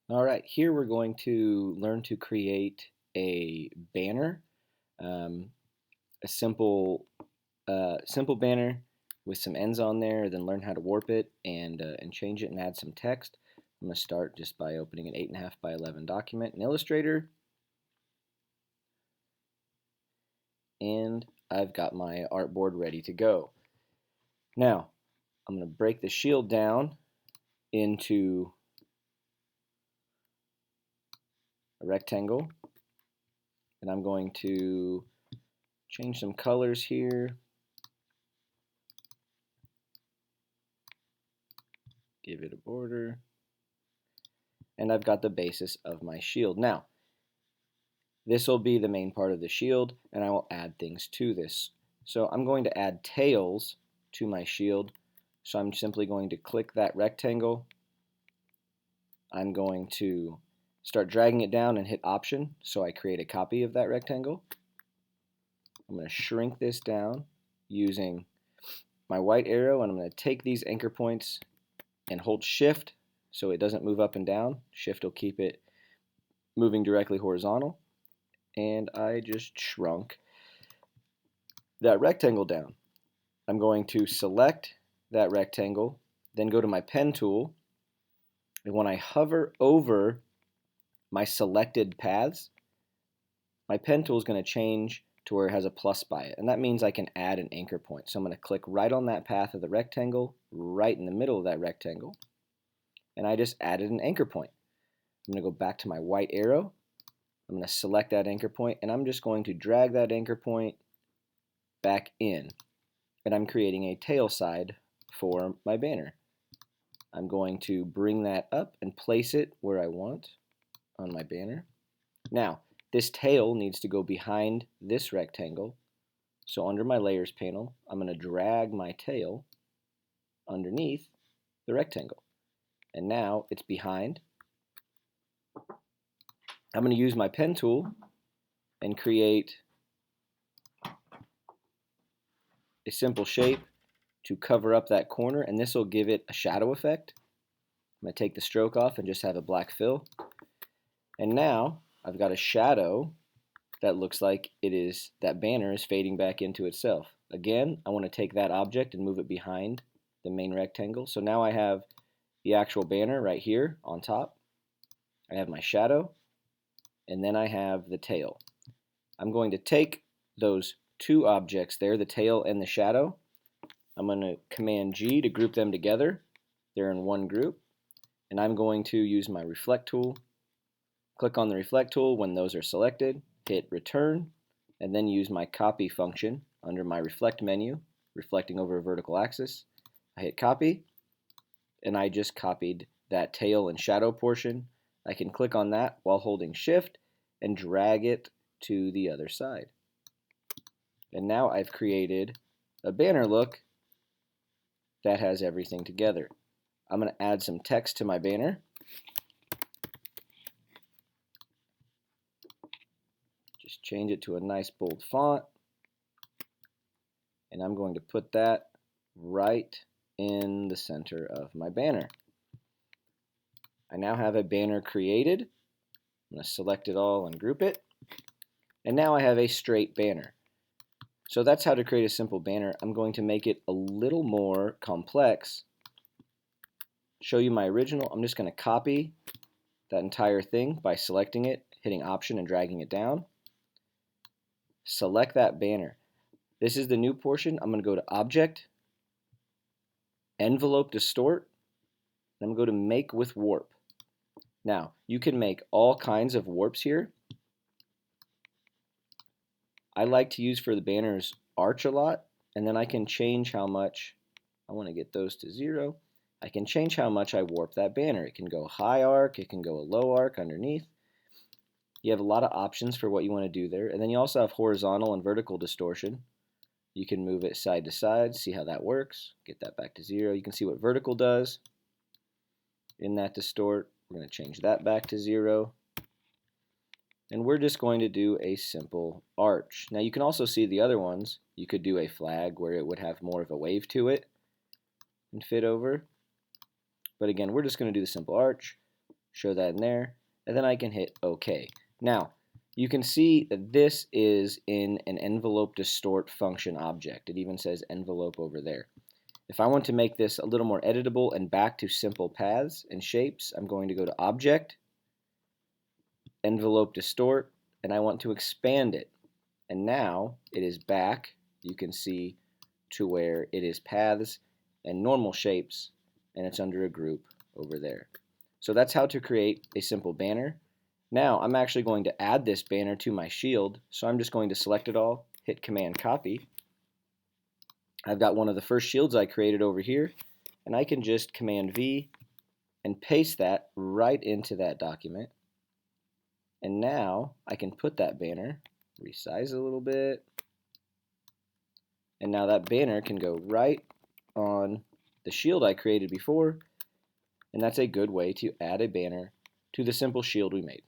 All right, here we're going to learn to create a banner, um, a simple banner with some ends on there. Then learn how to warp it and change it and add some text. I'm going to start just by opening an 8.5 by 11 document in Illustrator, and I've got my artboard ready to go. Now I'm going to break the shield down into a rectangle, and I'm going to change some colors here. Give it a border, and I've got the basis of my shield. Now, this will be the main part of the shield, and I will add things to this. So I'm going to add tails to my shield. So I'm simply going to click that rectangle. I'm going to start dragging it down and hit Option, so I create a copy of that rectangle. I'm going to shrink this down using my white arrow, and I'm going to take these anchor points and hold Shift so it doesn't move up and down. Shift will keep it moving directly horizontal. And I just shrunk that rectangle down. I'm going to select that rectangle, then go to my pen tool, and when I hover over my selected paths, my pen tool is going to change to where it has a plus by it, and that means I can add an anchor point. So I'm going to click right on that path of the rectangle, right in the middle of that rectangle, and I just added an anchor point. I'm going to go back to my white arrow. I'm going to select that anchor point, and I'm just going to drag that anchor point back in, and I'm creating a tail side for my banner. I'm going to bring that up and place it where I want on my banner. Now, this tail needs to go behind this rectangle, so under my layers panel, I'm going to drag my tail underneath the rectangle, and now it's behind. I'm going to use my pen tool and create a simple shape to cover up that corner, and this will give it a shadow effect. I'm going to take the stroke off and just have a black fill. And now I've got a shadow that looks like that banner is fading back into itself. Again, I want to take that object and move it behind the main rectangle. So now I have the actual banner right here on top. I have my shadow, and then I have the tail. I'm going to take those two objects there, the tail and the shadow. I'm going to Command G to group them together. They're in one group. And I'm going to use my Reflect tool. Click on the Reflect tool when those are selected, hit Return, and then use my Copy function under my Reflect menu, reflecting over a vertical axis. I hit Copy, and I just copied that tail and shadow portion. I can click on that while holding Shift and drag it to the other side. And now I've created a banner look that has everything together. I'm going to add some text to my banner. Just change it to a nice bold font. And I'm going to put that right in the center of my banner. I now have a banner created. I'm going to select it all and group it. And now I have a straight banner. So that's how to create a simple banner. I'm going to make it a little more complex. Show you my original. I'm just going to copy that entire thing by selecting it, hitting Option and dragging it down. Select that banner. This is the new portion. I'm going to go to Object, Envelope Distort, and I'm going to go to Make with Warp. Now, you can make all kinds of warps here. I like to use for the banners arch a lot, and then I can change how much. I want to get those to 0. I can change how much I warp that banner. It can go high arc, it can go a low arc underneath. You have a lot of options for what you want to do there. And then you also have horizontal and vertical distortion. You can move it side to side, see how that works. Get that back to 0. You can see what vertical does in that distort. We're going to change that back to 0. And we're just going to do a simple arch. Now you can also see the other ones. You could do a flag where it would have more of a wave to it and fit over. But again, we're just going to do the simple arch. show that in there, and then I can hit OK. Now, you can see that this is in an envelope distort function object. It even says envelope over there. If I want to make this a little more editable and back to simple paths and shapes, I'm going to go to Object, Envelope Distort, and I want to expand it. And now it is back, you can see, to where it is paths and normal shapes, and it's under a group over there. So that's how to create a simple banner. Now I'm actually going to add this banner to my shield, so I'm just going to select it all, hit Command Copy. I've got one of the first shields I created over here, and I can just Command V and paste that right into that document. And now I can put that banner, resize it a little bit, and now that banner can go right on the shield I created before, and that's a good way to add a banner to the simple shield we made.